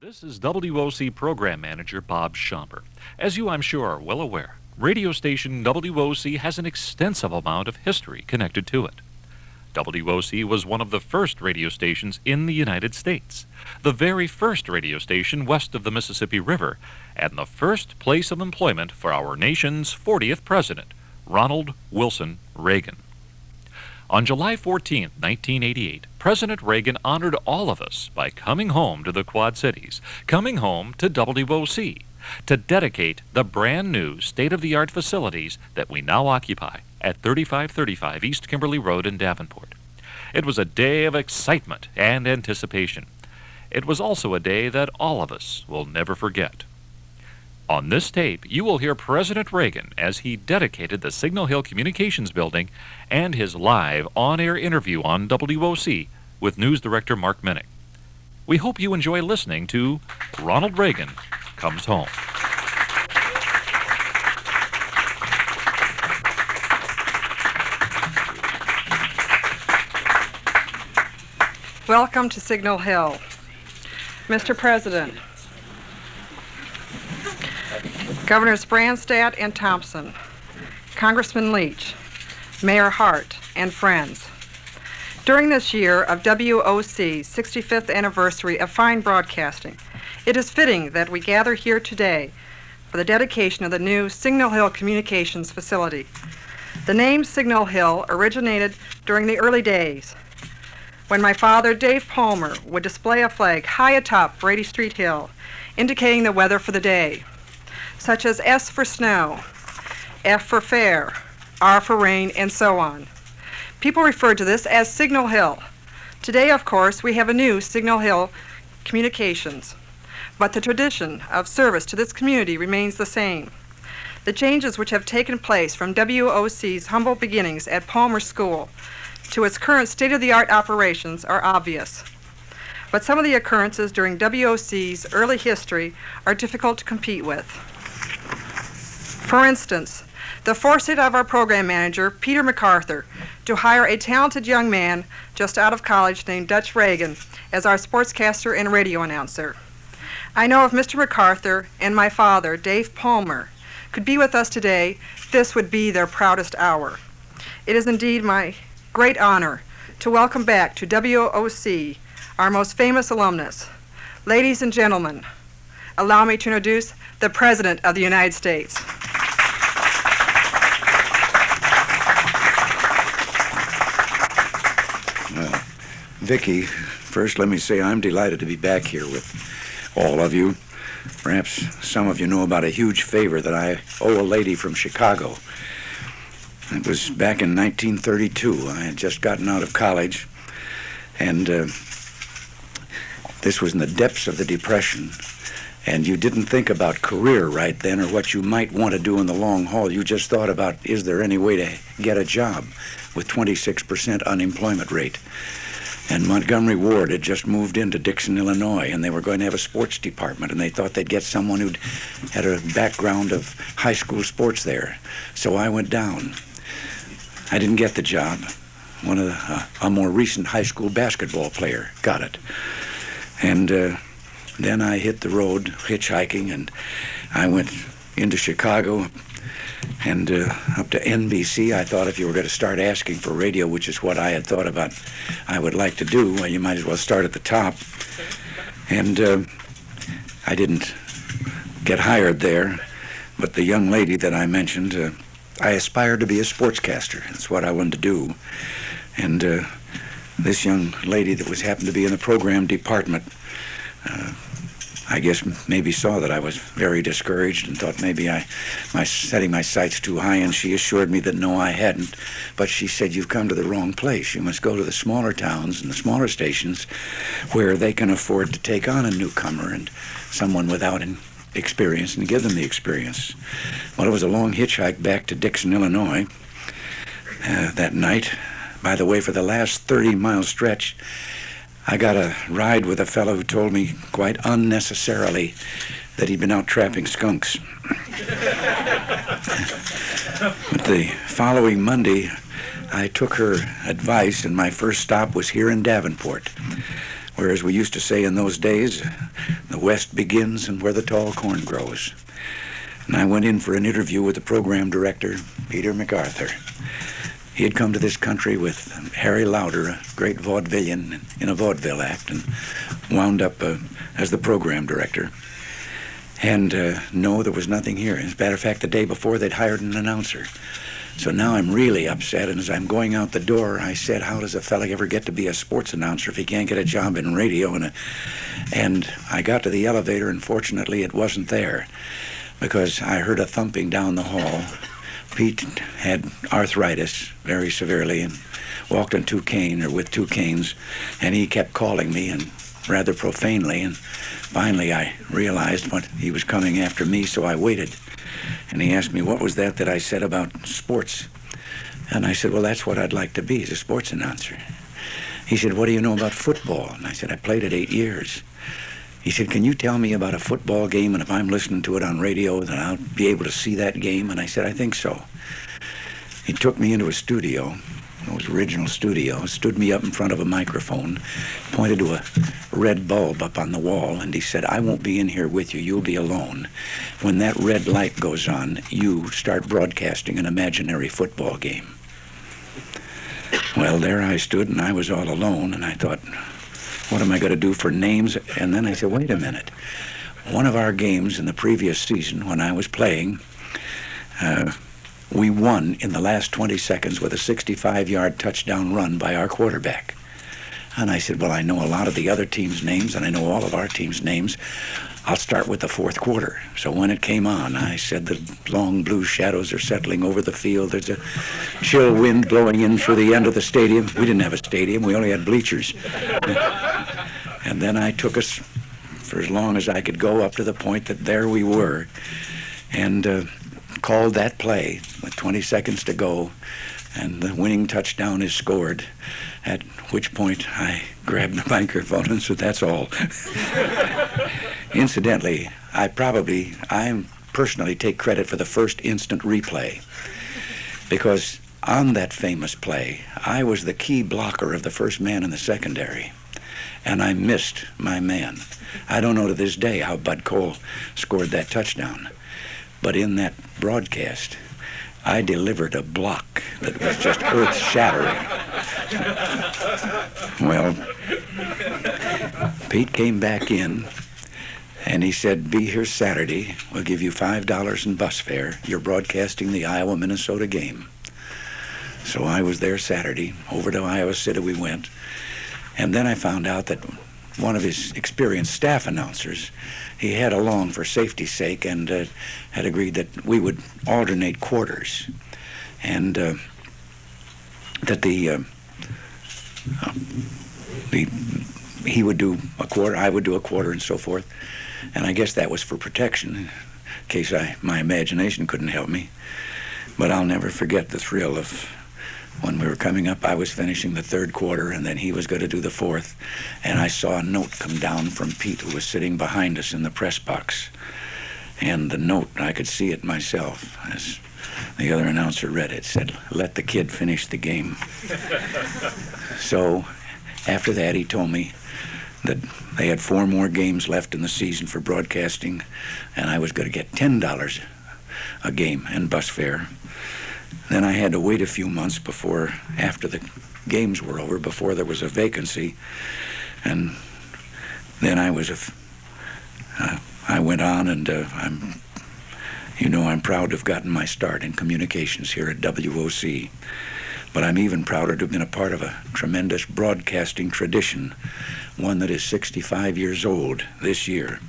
This is WOC Program Manager Bob Schomper. As you, I'm sure, are well aware, radio station WOC has an extensive amount of history connected to it. WOC was one of the first radio stations in the United States, the very first radio station west of the Mississippi River, and the first place of employment for our nation's 40th President, Ronald Wilson Reagan. On July 14, 1988, President Reagan honored all of us by coming home to the Quad Cities, coming home to WOC, to dedicate the brand new state-of-the-art facilities that we now occupy at 3535 East Kimberly Road in Davenport. It was a day of excitement and anticipation. It was also a day that all of us will never forget. On this tape, you will hear President Reagan as he dedicated the Signal Hill Communications Building and his live on-air interview on WOC with News Director Mark Minnick. We hope you enjoy listening to Ronald Reagan Comes Home. Welcome to Signal Hill. Mr. President, Governors Branstad and Thompson, Congressman Leach, Mayor Hart, and friends. During this year of WOC's 65th anniversary of fine broadcasting, it is fitting that we gather here today for the dedication of the new Signal Hill Communications Facility. The name Signal Hill originated during the early days when my father, Dave Palmer, would display a flag high atop Brady Street Hill, indicating the weather for the day, such as S for snow, F for fair, R for rain, and so on. People referred to this as Signal Hill. Today, of course, we have a new Signal Hill Communications, but the tradition of service to this community remains the same. The changes which have taken place from WOC's humble beginnings at Palmer School to its current state-of-the-art operations are obvious. But some of the occurrences during WOC's early history are difficult to compete with. For instance, the foresight of our program manager, Peter MacArthur, to hire a talented young man just out of college named Dutch Reagan as our sportscaster and radio announcer. I know if Mr. MacArthur and my father, Dave Palmer, could be with us today, this would be their proudest hour. It is indeed my great honor to welcome back to WOC our most famous alumnus. Ladies and gentlemen, allow me to introduce the President of the United States. Vicki, first let me say I'm delighted to be back here with all of you. Perhaps some of you know about a huge favor that I owe a lady from Chicago. It was back in 1932. I had just gotten out of college, and this was in the depths of the Depression, and you didn't think about career right then or what you might want to do in the long haul. You just thought about, is there any way to get a job with 26% unemployment rate? And Montgomery Ward had just moved into Dixon, Illinois, and they were going to have a sports department, and they thought they'd get someone who'd had a background of high school sports there. So I went down. I didn't get the job. A more recent high school basketball player got it. And then I hit the road hitchhiking, and I went into Chicago and up to NBC. I thought if you were going to start asking for radio, which is what I had thought about I would like to do, well, you might as well start at the top. And I didn't get hired there, but the young lady that I mentioned, I aspired to be a sportscaster. That's what I wanted to do. And this young lady that happened to be in the program department, I guess maybe saw that I was very discouraged and thought maybe I was setting my sights too high, and she assured me that no, I hadn't. But she said, you've come to the wrong place. You must go to the smaller towns and the smaller stations where they can afford to take on a newcomer and someone without experience and give them the experience. Well, it was a long hitchhike back to Dixon, Illinois that night. By the way, for the last 30-mile stretch, I got a ride with a fellow who told me quite unnecessarily that he'd been out trapping skunks. But the following Monday, I took her advice, and my first stop was here in Davenport, Where, as we used to say in those days, the West begins and where the tall corn grows. And I went in for an interview with the program director, Peter MacArthur. He had come to this country with Harry Lauder, a great vaudevillian in a vaudeville act, and wound up as the program director. And no, there was nothing here. As a matter of fact, the day before, they'd hired an announcer. So now I'm really upset, and as I'm going out the door, I said, how does a fella ever get to be a sports announcer if he can't get a job in radio? And I got to the elevator, and fortunately it wasn't there, because I heard a thumping down the hall. Pete had arthritis very severely and walked on with two canes, and he kept calling me, and rather profanely, and finally I realized what he was coming after me, so I waited. And he asked me, what was that I said about sports? And I said, well, that's what I'd like to be, as a sports announcer. He said, what do you know about football? And I said, I played it 8 years. He said, can you tell me about a football game, and if I'm listening to it on radio, then I'll be able to see that game? And I said, I think so. He took me into a studio, his original studio, stood me up in front of a microphone, pointed to a red bulb up on the wall, and he said, I won't be in here with you. You'll be alone. When that red light goes on, you start broadcasting an imaginary football game. Well, there I stood, and I was all alone, and I thought, what am I going to do for names? And then I said, wait a minute. One of our games in the previous season, when I was playing, we won in the last 20 seconds with a 65-yard touchdown run by our quarterback. And I said, well, I know a lot of the other team's names, and I know all of our team's names. I'll start with the fourth quarter. So when it came on, I said, the long blue shadows are settling over the field. There's a chill wind blowing in through the end of the stadium. We didn't have a stadium. We only had bleachers. And then I took us for as long as I could go up to the point that there we were, and called that play with 20 seconds to go, and the winning touchdown is scored, at which point I grabbed the microphone and said, that's all. Incidentally, I personally take credit for the first instant replay, because on that famous play, I was the key blocker of the first man in the secondary, and I missed my man. I don't know to this day how Bud Cole scored that touchdown, but in that broadcast, I delivered a block that was just earth-shattering. Well, Pete came back in, and he said, be here Saturday. We'll give you $5 in bus fare. You're broadcasting the Iowa-Minnesota game. So I was there Saturday. Over to Iowa City we went. And then I found out that one of his experienced staff announcers, he had along for safety's sake, and had agreed that we would alternate quarters, and that he would do a quarter, I would do a quarter, and so forth. And I guess that was for protection, in case my imagination couldn't help me. But I'll never forget the thrill of when we were coming up. I was finishing the third quarter, and then he was going to do the fourth. And I saw a note come down from Pete, who was sitting behind us in the press box. And the note, I could see it myself as the other announcer read it, said, let the kid finish the game. So after that, he told me that they had 4 more games left in the season for broadcasting, and I was going to get $10 a game and bus fare. Then I had to wait a few months after the games were over, before there was a vacancy. And then I went on, and I'm proud to have gotten my start in communications here at WOC. But I'm even prouder to have been a part of a tremendous broadcasting tradition, one that is 65 years old this year.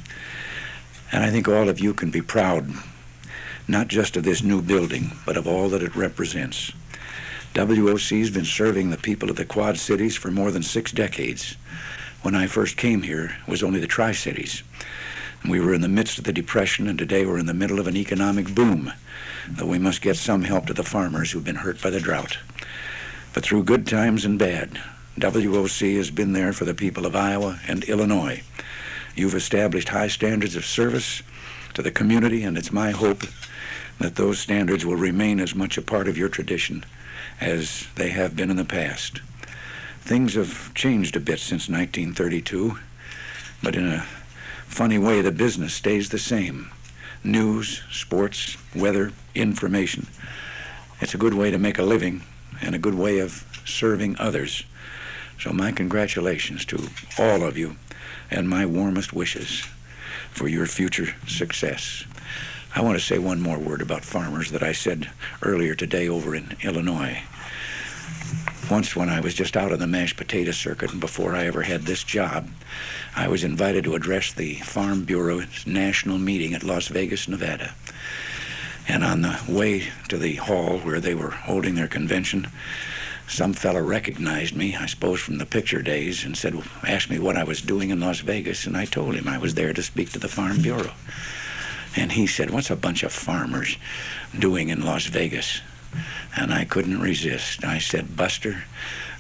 And I think all of you can be proud, not just of this new building, but of all that it represents. WOC has been serving the people of the Quad Cities for more than 6 decades. When I first came here, it was only the Tri-Cities. We were in the midst of the Depression, and today we're in the middle of an economic boom, though we must get some help to the farmers who've been hurt by the drought. But through good times and bad, WOC has been there for the people of Iowa and Illinois. You've established high standards of service to the community, and it's my hope that those standards will remain as much a part of your tradition as they have been in the past. Things have changed a bit since 1932, but in a funny way, the business stays the same. News, sports, weather, information. It's a good way to make a living and a good way of serving others. So my congratulations to all of you and my warmest wishes for your future success. I want to say one more word about farmers that I said earlier today over in Illinois. Once when I was just out on the mashed potato circuit and before I ever had this job, I was invited to address the Farm Bureau's national meeting at Las Vegas, Nevada. And on the way to the hall where they were holding their convention, some fella recognized me, I suppose from the picture days, and asked me what I was doing in Las Vegas, and I told him I was there to speak to the Farm Bureau. And he said, "What's a bunch of farmers doing in Las Vegas?" And I couldn't resist. I said, "Buster,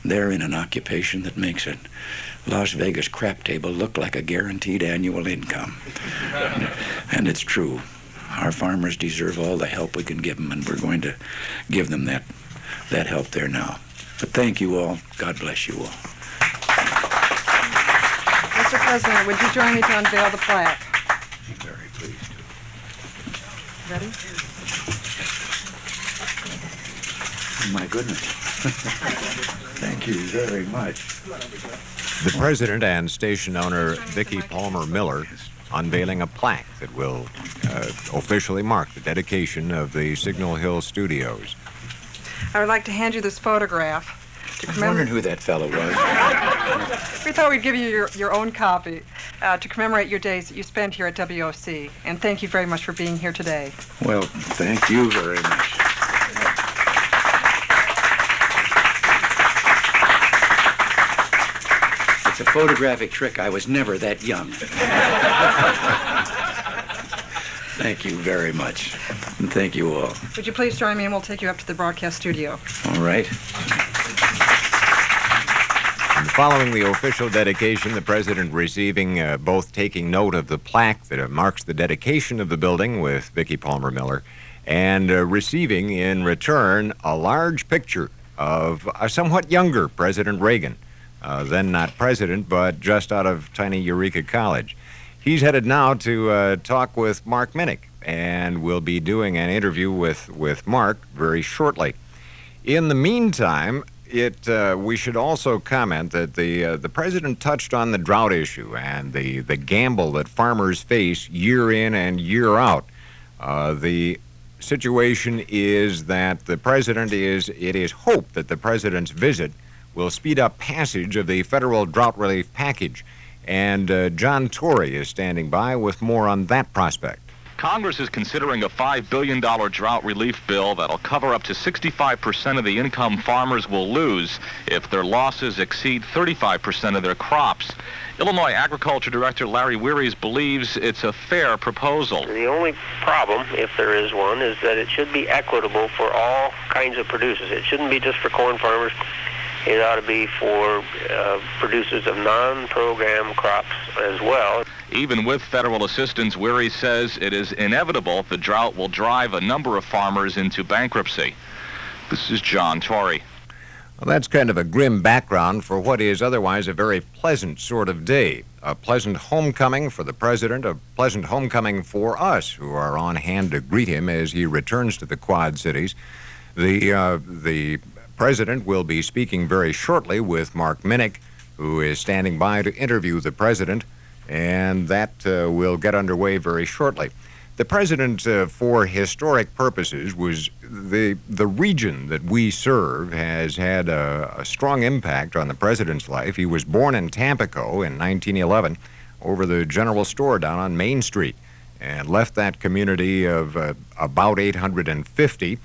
they're in an occupation that makes a Las Vegas crap table look like a guaranteed annual income." And it's true. Our farmers deserve all the help we can give them, and we're going to give them that help there now. But thank you all. God bless you all. Mr. President, would you join me to unveil the plaque? I'm very pleased to. Ready? Oh, my goodness. Thank you very much. The President and station owner Vicki Palmer Miller unveiling a plaque that will officially mark the dedication of the Signal Hill Studios. I would like to hand you this photograph to I was wondering who that fellow was. We thought we'd give you your own copy to commemorate your days that you spent here at WOC. And thank you very much for being here today. Well, thank you very much. It's a photographic trick. I was never that young. Thank you very much. And thank you all. Would you please join me and we'll take you up to the broadcast studio. All right. And following the official dedication, the President receiving, both taking note of the plaque that marks the dedication of the building with Vicki Palmer Miller, and receiving in return a large picture of a somewhat younger President Reagan. Then not president, but just out of tiny Eureka College. He's headed now to talk with Mark Minnick, and we'll be doing an interview with Mark very shortly. In the meantime, we should also comment that the President touched on the drought issue and the gamble that farmers face year in and year out. The situation is that it is hoped that the President's visit will speed up passage of the federal drought relief package. And John Torrey is standing by with more on that prospect. Congress is considering a $5 billion drought relief bill that'll cover up to 65% of the income farmers will lose if their losses exceed 35% of their crops. Illinois Agriculture Director Larry Wearies believes it's a fair proposal. The only problem, if there is one, is that it should be equitable for all kinds of producers. It shouldn't be just for corn farmers. It ought to be for producers of non-program crops as well. Even with federal assistance, Weary says it is inevitable the drought will drive a number of farmers into bankruptcy. This is John Torrey. Well, that's kind of a grim background for what is otherwise a very pleasant sort of day. A pleasant homecoming for the President, a pleasant homecoming for us who are on hand to greet him as he returns to the Quad Cities. The President will be speaking very shortly with Mark Minnick, who is standing by to interview the President, and that will get underway very shortly. The President, for historic purposes, was the region that we serve has had a strong impact on the President's life. He was born in Tampico in 1911 over the general store down on Main Street and left that community of about 850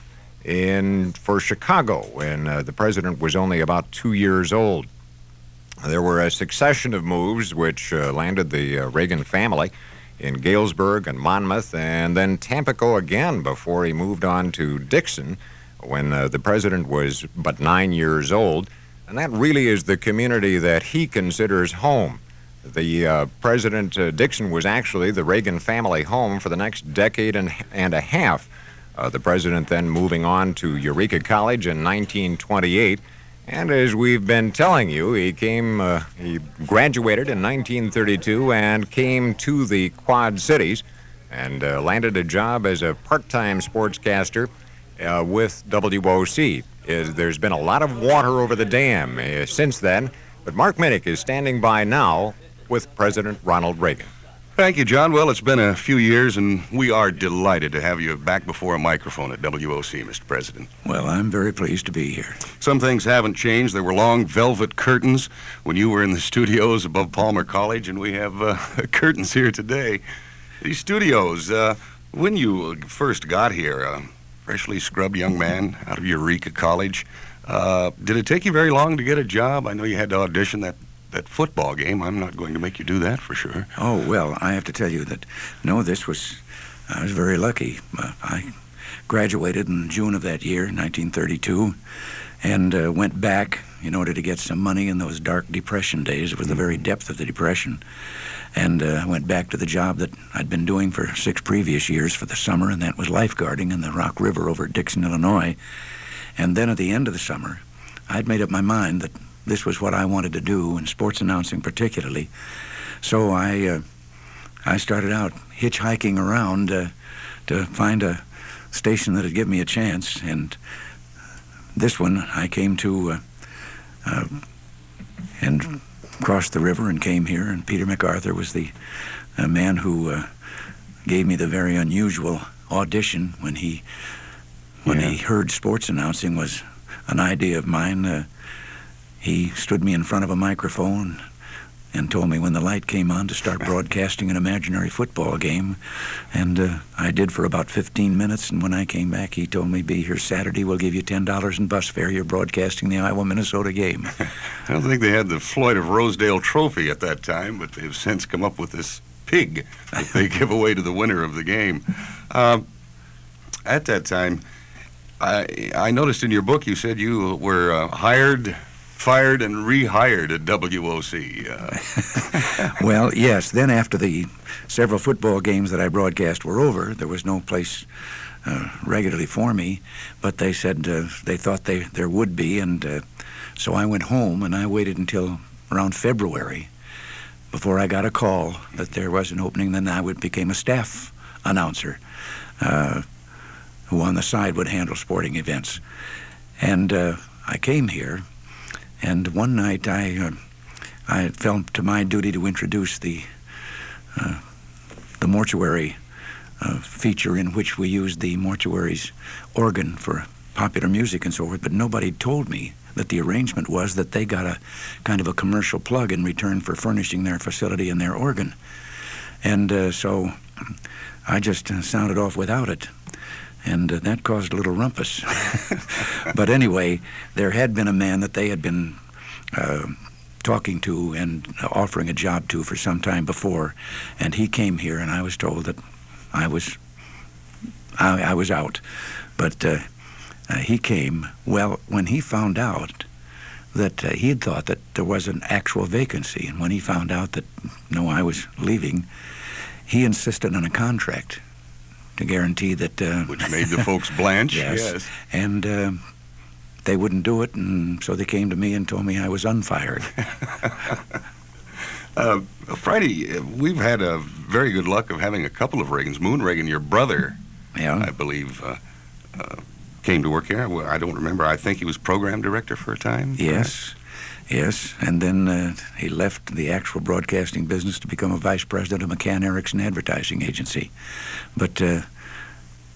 for Chicago when the President was only about 2 years old. There were a succession of moves which landed the Reagan family in Galesburg and Monmouth, and then Tampico again before he moved on to Dixon when the President was but 9 years old. And that really is the community that he considers home. The President Dixon was actually the Reagan family home for the next decade and a half. The President then moving on to Eureka College in 1928 And as we've been telling you, he graduated in 1932 and came to the Quad Cities and landed a job as a part-time sportscaster with WOC. There's been a lot of water over the dam since then, but Mark Minnick is standing by now with President Ronald Reagan. Thank you, John. Well, it's been a few years, and we are delighted to have you back before a microphone at WOC, Mr. President. Well, I'm very pleased to be here. Some things haven't changed. There were long velvet curtains when you were in the studios above Palmer College, and we have curtains here today. These studios, when you first got here, a freshly scrubbed young man out of Eureka College, did it take you very long to get a job? I know you had to audition that football game. I'm not going to make you do that for sure. Oh, well, I have to tell you that, no, I was very lucky. I graduated in June of that year, 1932, and went back in order to get some money in those dark Depression days. It was the very depth of the Depression. And I went back to the job that I'd been doing for 6 previous years for the summer, and that was lifeguarding in the Rock River over at Dixon, Illinois. And then at the end of the summer, I'd made up my mind that this was what I wanted to do, in sports announcing particularly. So I started out hitchhiking around to find a station that would give me a chance. And this one I came to and crossed the river and came here. And Peter MacArthur was the man who gave me the very unusual audition when he heard sports announcing was an idea of mine. He stood me in front of a microphone and told me when the light came on to start broadcasting an imaginary football game. And I did for about 15 minutes, and when I came back, he told me, be here Saturday, we'll give you $10 in bus fare. You're broadcasting the Iowa-Minnesota game. I don't think they had the Floyd of Rosedale trophy at that time, but they've since come up with this pig that they give away to the winner of the game. At that time, I noticed in your book you said you were hired, fired, and rehired at WOC. Well, yes. Then after the several football games that I broadcast were over, there was no place regularly for me, but they said they thought there would be, and so I went home, and I waited until around February before I got a call that there was an opening. Then I became a staff announcer who on the side would handle sporting events. And I came here, and one night I felt to my duty to introduce the mortuary feature in which we used the mortuary's organ for popular music and so forth, but nobody told me that the arrangement was that they got a kind of a commercial plug in return for furnishing their facility and their organ. And so I just sounded off without it. And that caused a little rumpus. But anyway, there had been a man that they had been talking to and offering a job to for some time before, and he came here, and I was told that I was out. But he came. Well, when he found out that he had thought that there was an actual vacancy, and when he found out that, no, I was leaving, he insisted on a contract to guarantee that... which made the folks blanch. Yes. And they wouldn't do it, and so they came to me and told me I was unfired. Friday, we've had a very good luck of having a couple of Reagans. Moon Reagan, your brother, I believe, came to work here. I don't remember. I think he was program director for a time. Yes. Right? Yes, and then he left the actual broadcasting business to become a vice president of McCann Erickson Advertising Agency. But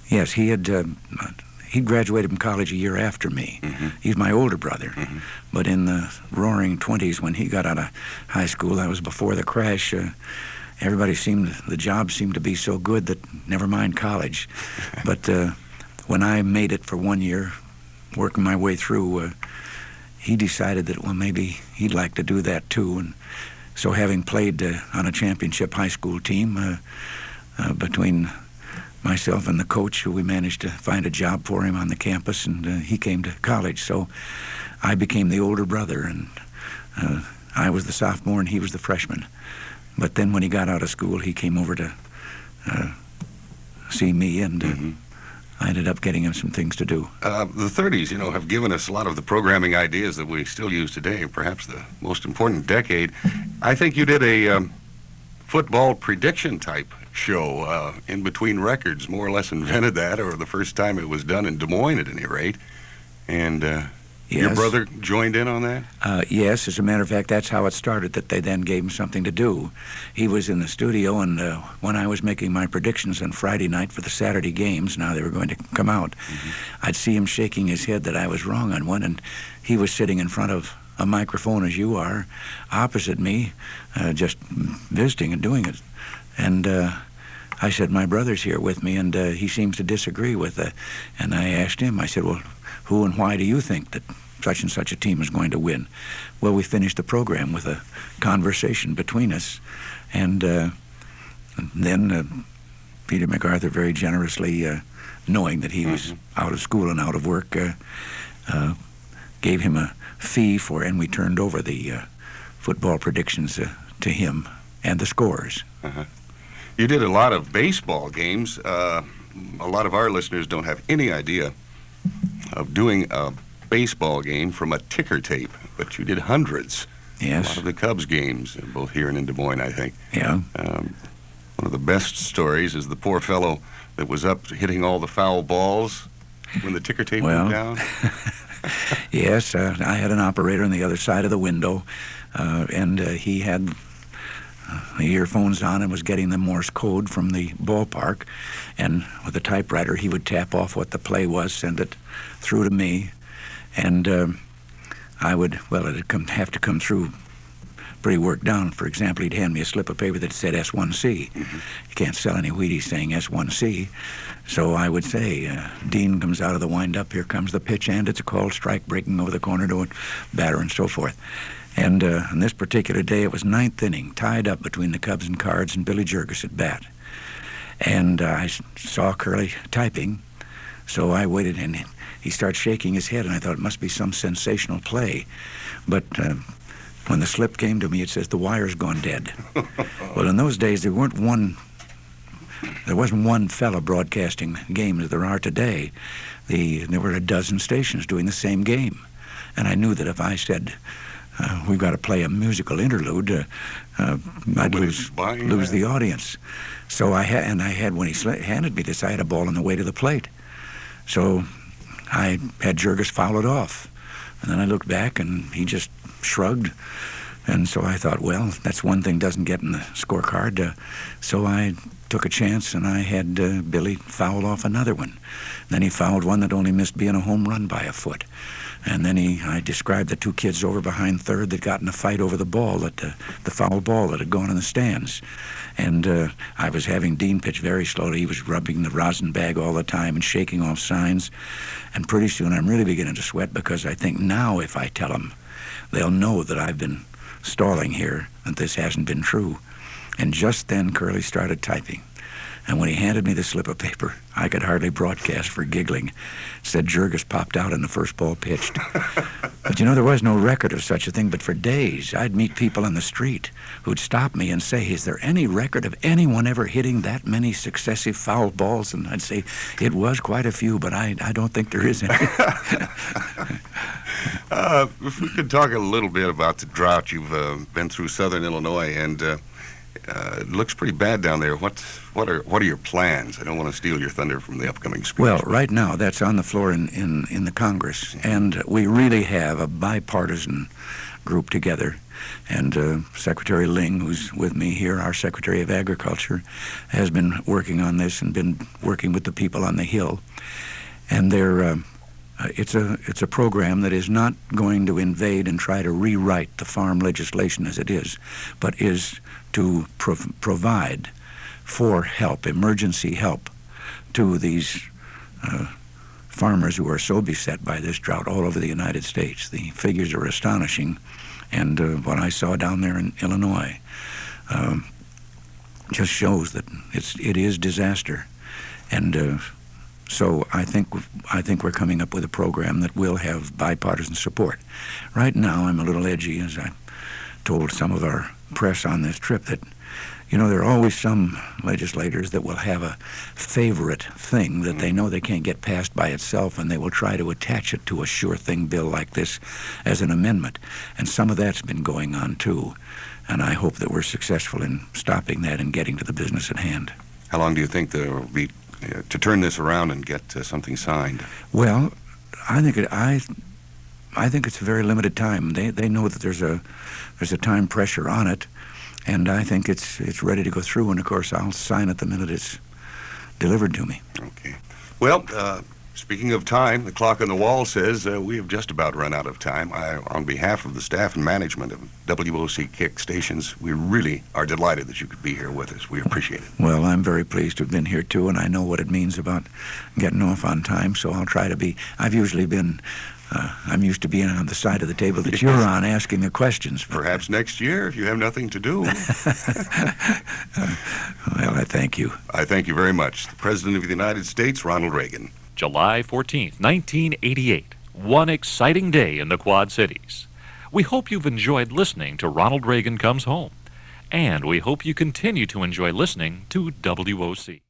yes, he graduated from college a year after me. Mm-hmm. He's my older brother. Mm-hmm. But in the roaring 20s, when he got out of high school, that was before the crash, the job seemed to be so good that never mind college. But when I made it for 1 year, working my way through, he decided that, well, maybe he'd like to do that too. And so having played on a championship high school team, between myself and the coach, we managed to find a job for him on the campus, and he came to college. So I became the older brother, and I was the sophomore and he was the freshman. But then when he got out of school, he came over to see me, and I ended up getting him some things to do. The 30s, have given us a lot of the programming ideas that we still use today, perhaps the most important decade. I think you did a football prediction type show in between records, more or less invented that, or the first time it was done in Des Moines at any rate. And your brother joined in on that? Yes, as a matter of fact, that's how it started, that they then gave him something to do. He was in the studio, and when I was making my predictions on Friday night for the Saturday games, now they were going to come out, I'd see him shaking his head that I was wrong on one, and he was sitting in front of a microphone, as you are, opposite me, just visiting and doing it. And I said, my brother's here with me, and he seems to disagree with it. And I asked him, I said, well, who and why do you think that such and such a team is going to win? Well, we finished the program with a conversation between us, and then Peter MacArthur very generously, knowing that he was out of school and out of work, gave him a fee for, and we turned over the football predictions to him and the scores. You did a lot of baseball games. A lot of our listeners don't have any idea of doing a baseball game from a ticker tape, but you did hundreds. Yes. A lot of the Cubs games, both here and in Des Moines, I think. Yeah. One of the best stories is the poor fellow that was up hitting all the foul balls when the ticker tape went down. Yes, I had an operator on the other side of the window, and he had the earphones on and was getting the Morse code from the ballpark, and with a typewriter he would tap off what the play was, send it through to me, and I would, it'd have to come through pretty worked down. For example, he'd hand me a slip of paper that said S1C. You can't sell any Wheaties saying S1C. So I would say, Dean comes out of the windup, here comes the pitch, and it's a called strike breaking over the corner to a batter and so forth. And on this particular day, it was ninth inning, tied up between the Cubs and Cards and Billy Jurgis at bat. And I saw Curly typing, so I waited, and he started shaking his head, and I thought it must be some sensational play. But when the slip came to me, it says, the wire's gone dead. Well, in those days, there wasn't one fella broadcasting games as there are today. There were a dozen stations doing the same game. And I knew that if I said, we've got to play a musical interlude, I'd lose the audience. So I had, when he handed me this, I had a ball on the way to the plate. So I had Jurgis foul it off. And then I looked back, and he just shrugged. And so I thought, well, that's one thing doesn't get in the scorecard. So I took a chance, and I had Billy foul off another one. Then he fouled one that only missed being a home run by a foot. And then I described the two kids over behind third that got in a fight over the ball, the foul ball that had gone in the stands. And I was having Dean pitch very slowly. He was rubbing the rosin bag all the time and shaking off signs. And pretty soon I'm really beginning to sweat, because I think now if I tell them, they'll know that I've been stalling here, that this hasn't been true. And just then Curly started typing. And when he handed me the slip of paper, I could hardly broadcast for giggling. It said Jurgis popped out and the first ball pitched. But there was no record of such a thing. But for days, I'd meet people on the street who'd stop me and say, is there any record of anyone ever hitting that many successive foul balls? And I'd say, it was quite a few, but I don't think there is any. If we could talk a little bit about the drought. You've been through southern Illinois, and it looks pretty bad down there. What are your plans? I don't want to steal your thunder from the upcoming speech. Well, right now, that's on the floor in the Congress, and we really have a bipartisan group together. And Secretary Ling, who's with me here, our Secretary of Agriculture, has been working on this and been working with the people on the Hill. And it's a program that is not going to invade and try to rewrite the farm legislation as it is, but is to provide for help, emergency help, to these farmers who are so beset by this drought all over the United States. The figures are astonishing, and what I saw down there in Illinois just shows that it is disaster. And so I think we're coming up with a program that will have bipartisan support. Right now, I'm a little edgy, as I told some of our press on this trip, that You know, there are always some legislators that will have a favorite thing that they know they can't get passed by itself, and they will try to attach it to a sure thing bill like this as an amendment. And some of that's been going on, too. And I hope that we're successful in stopping that and getting to the business at hand. How long do you think there will be to turn this around and get something signed? Well, I think it's a very limited time. They know that there's a time pressure on it, and I think it's ready to go through. And of course, I'll sign it the minute it's delivered to me. Okay. Well, speaking of time, the clock on the wall says we have just about run out of time. On behalf of the staff and management of WOC Kick Stations, we really are delighted that you could be here with us. We appreciate it. Well, I'm very pleased to have been here, too, and I know what it means about getting off on time, so I'll try to be. I'm used to being on the side of the table that you're on, asking the questions. Perhaps next year, if you have nothing to do. Well, I thank you. I thank you very much. The President of the United States, Ronald Reagan. July 14th, 1988. One exciting day in the Quad Cities. We hope you've enjoyed listening to Ronald Reagan Comes Home. And we hope you continue to enjoy listening to WOC.